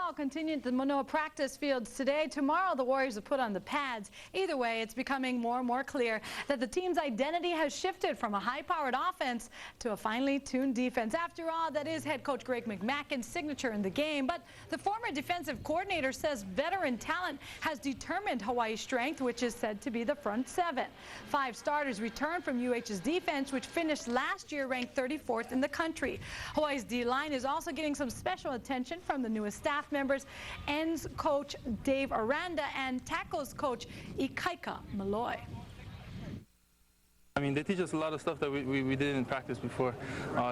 Football continued at the Manoa practice fields today. Tomorrow, the Warriors have put on the pads. Either way, it's becoming more and more clear that the team's identity has shifted from a high-powered offense to a finely tuned defense. After all, that is head coach Greg McMackin's signature in the game. But the former defensive coordinator says veteran talent has determined Hawaii's strength, which is said to be the front seven. 5 starters returned from UH's defense, which finished last year ranked 34th in the country. Hawaii's D-line is also getting some special attention from the newest staff members, ends coach Dave Aranda and tackles coach Ikaika Malloy. I mean, they teach us a lot of stuff that we did in practice before.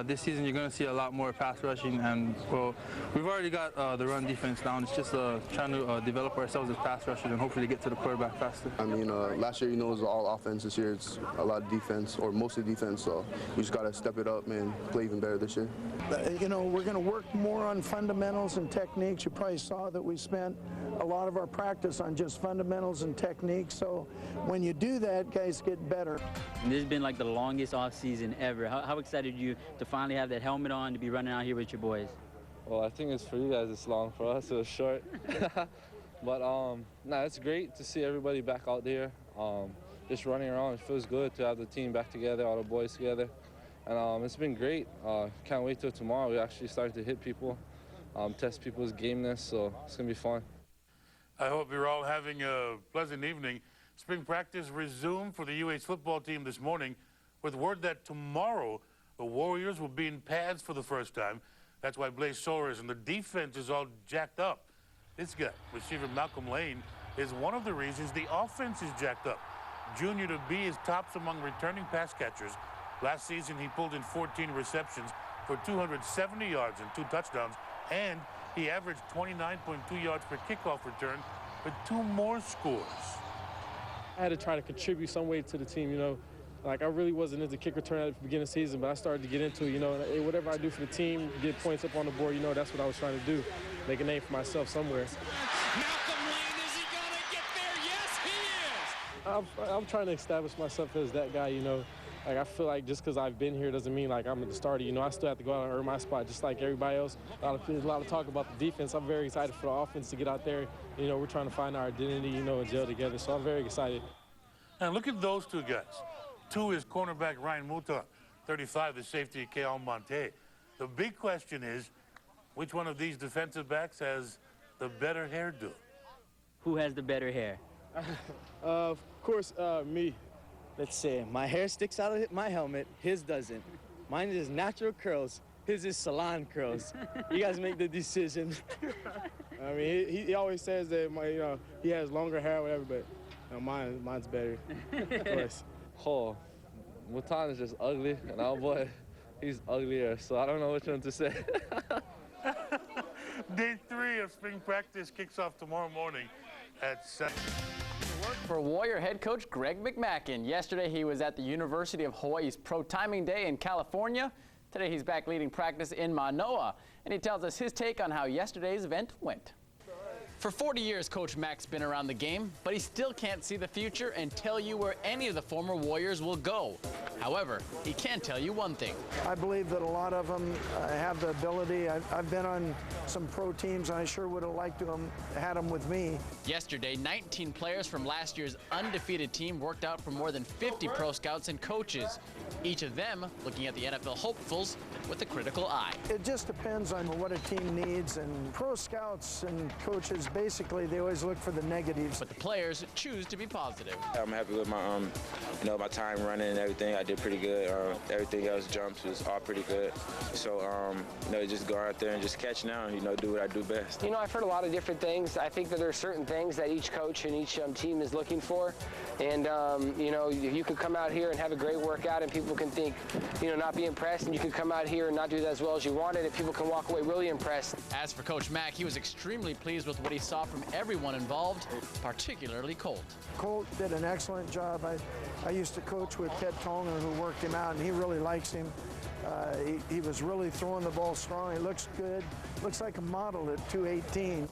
This season, you're going to see a lot more pass rushing, and well, we've already got the run defense down. It's just trying to develop ourselves as pass rushers and hopefully get to the quarterback faster. I mean, last year, it was all offense. This year, it's a lot of defense, or mostly defense. So we just got to step it up and play even better this year. You know, we're going to work more on fundamentals and techniques. You probably saw that we spent a lot of our practice on just fundamentals and techniques. So when you do that, guys get better. This has been like the longest off season ever. How excited are you to finally have that helmet on, to be running out here with your boys? Well, I think it's for you guys, it's long. For us, it was short. But it's great to see everybody back out there, just running around. It feels good to have the team back together, all the boys together. And it's been great. Can't wait till tomorrow. We actually start to hit people, test people's gameness, so it's going to be fun. I hope you're all having a pleasant evening. Spring practice resumed for the UH football team this morning with word that tomorrow the Warriors will be in pads for the first time. That's why Blaze Soares and the defense is all jacked up. This guy, receiver Malcolm Lane, is one of the reasons the offense is jacked up. Junior to be is tops among returning pass catchers. Last season he pulled in 14 receptions for 270 yards and 2 touchdowns, and he averaged 29.2 yards per kickoff return with 2 more scores. I had to try to contribute some way to the team, you know. Like, I really wasn't into kick return at the beginning of the season, but I started to get into it, you know. And whatever I do for the team, get points up on the board, you know, that's what I was trying to do, make a name for myself somewhere. Malcolm Lane, is he going to get there? Yes, he is! I'm trying to establish myself as that guy, you know. Like, I feel like just because I've been here doesn't mean like I'm the starter. You know, I still have to go out and earn my spot just like everybody else. There's a lot of talk about the defense. I'm very excited for the offense to get out there. You know, we're trying to find our identity, you know, and gel together. So I'm very excited. And look at those 2 guys. 2 is cornerback Ryan Muta, 35 is safety Keal Monte. The big question is, which one of these defensive backs has the better hairdo? Who has the better hair? Of course, me. Let's see. My hair sticks out of my helmet. His doesn't. Mine is natural curls. His is salon curls. You guys make the decision. I mean, he always says that he has longer hair or whatever, but mine's better. Of course. Oh, Mutan is just ugly, and our boy, he's uglier, so I don't know which one to say. Day 3 of spring practice kicks off tomorrow morning at 7. For Warrior head coach Greg McMackin. Yesterday he was at the University of Hawaii's Pro Timing Day in California. Today he's back leading practice in Manoa, and he tells us his take on how yesterday's event went. For 40 years, Coach Mac's been around the game, but he still can't see the future and tell you where any of the former Warriors will go. However, he can tell you one thing. I believe that a lot of them have the ability. I've been on some pro teams, and I sure would have liked to have had them with me. Yesterday, 19 players from last year's undefeated team worked out for more than 50 pro scouts and coaches, each of them looking at the NFL hopefuls with a critical eye. It just depends on what a team needs, and pro scouts and coaches, basically, they always look for the negatives. But the players choose to be positive. I'm happy with my, my time running and everything. I did pretty good. Everything else, jumps, was all pretty good. So, just go out there and just catch now, do what I do best. You know, I've heard a lot of different things. I think that there are certain things that each coach and each team is looking for. And, you could come out here and have a great workout and people can think, not be impressed. And you could come out here and not do that as well as you wanted and people can walk away really impressed. As for Coach Mac, he was extremely pleased with what he saw from everyone involved, particularly Colt. Colt did an excellent job. I used to coach with Ted Toner, who worked him out, and he really likes him. He was really throwing the ball strong. He looks good. Looks like a model at 218.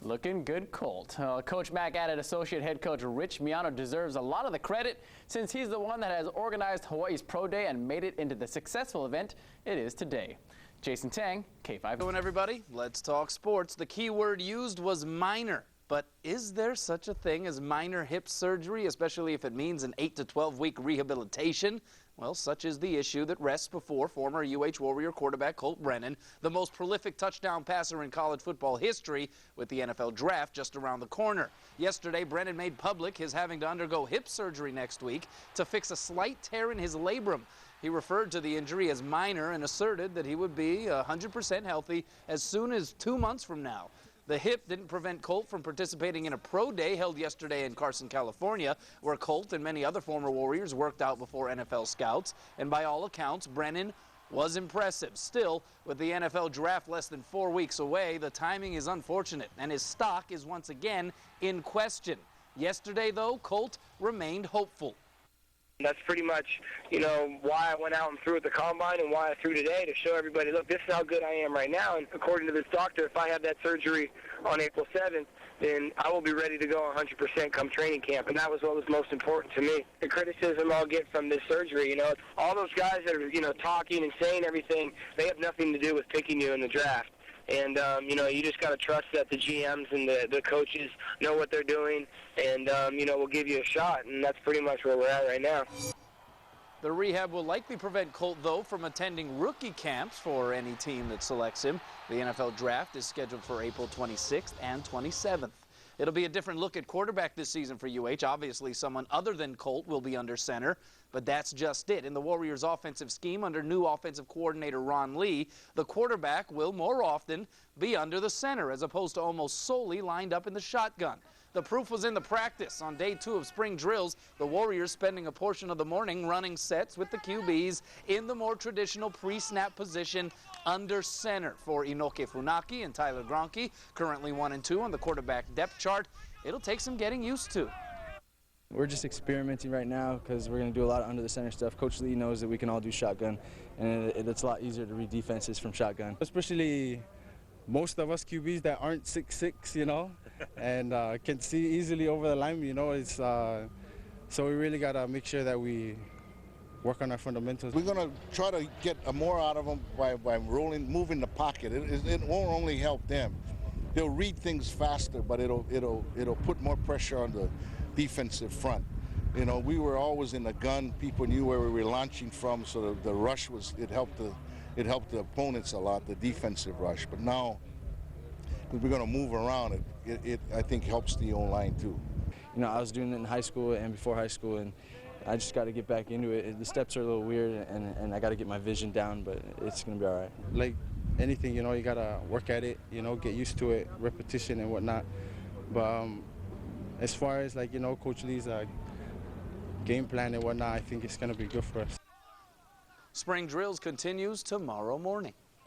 Looking good, Colt. Coach Mac added associate head coach Rich Miano deserves a lot of the credit since he's the one that has organized Hawaii's Pro Day and made it into the successful event it is today. Jason Tang, K5. Hello, everybody. Let's talk sports. The key word used was minor. But is there such a thing as minor hip surgery, especially if it means an 8 to 12-week rehabilitation? Well, such is the issue that rests before former UH Warrior quarterback Colt Brennan, the most prolific touchdown passer in college football history, with the NFL draft just around the corner. Yesterday, Brennan made public his having to undergo hip surgery next week to fix a slight tear in his labrum. He referred to the injury as minor and asserted that he would be 100% healthy as soon as 2 months from now. The hip didn't prevent Colt from participating in a pro day held yesterday in Carson, California, where Colt and many other former Warriors worked out before NFL scouts. And by all accounts, Brennan was impressive. Still, with the NFL draft less than 4 weeks away, the timing is unfortunate, and his stock is once again in question. Yesterday, though, Colt remained hopeful. That's pretty much, why I went out and threw at the combine and why I threw today, to show everybody, look, this is how good I am right now. And according to this doctor, if I have that surgery on April 7th, then I will be ready to go 100% come training camp. And that was what was most important to me. The criticism I'll get from this surgery, all those guys that are, talking and saying everything, they have nothing to do with picking you in the draft. And, you just got to trust that the GMs and the coaches know what they're doing and, will give you a shot. And that's pretty much where we're at right now. The rehab will likely prevent Colt, though, from attending rookie camps for any team that selects him. The NFL draft is scheduled for April 26th and 27th. It'll be a different look at quarterback this season for UH. Obviously, someone other than Colt will be under center, but that's just it. In the Warriors' offensive scheme under new offensive coordinator Ron Lee, the quarterback will more often be under the center as opposed to almost solely lined up in the shotgun. The proof was in the practice. On day 2 of spring drills, the Warriors spending a portion of the morning running sets with the QBs in the more traditional pre-snap position under center. For Inoke Funaki and Tyler Gronke, currently 1 and 2 on the quarterback depth chart, it'll take some getting used to. We're just experimenting right now because we're going to do a lot of under the center stuff. Coach Lee knows that we can all do shotgun, and it's a lot easier to read defenses from shotgun. Especially most of us QBs that aren't 6'6", and can see easily over the line, it's so we really got to make sure that we work on our fundamentals. We're going to try to get more out of them by moving the pocket. It won't only help them. They'll read things faster, but it'll put more pressure on the defensive front. We were always in the gun. People knew where we were launching from, so the rush it helped the opponents a lot, the defensive rush. But now, if we're going to move around, it I think helps the O-line too. I was doing it in high school and before high school, and I just got to get back into it. The steps are a little weird, and I got to get my vision down, but it's going to be all right. Like anything, you got to work at it, get used to it, repetition and whatnot. But as far as Coach Lee's game plan and whatnot, I think it's going to be good for us. Spring drills continues tomorrow morning.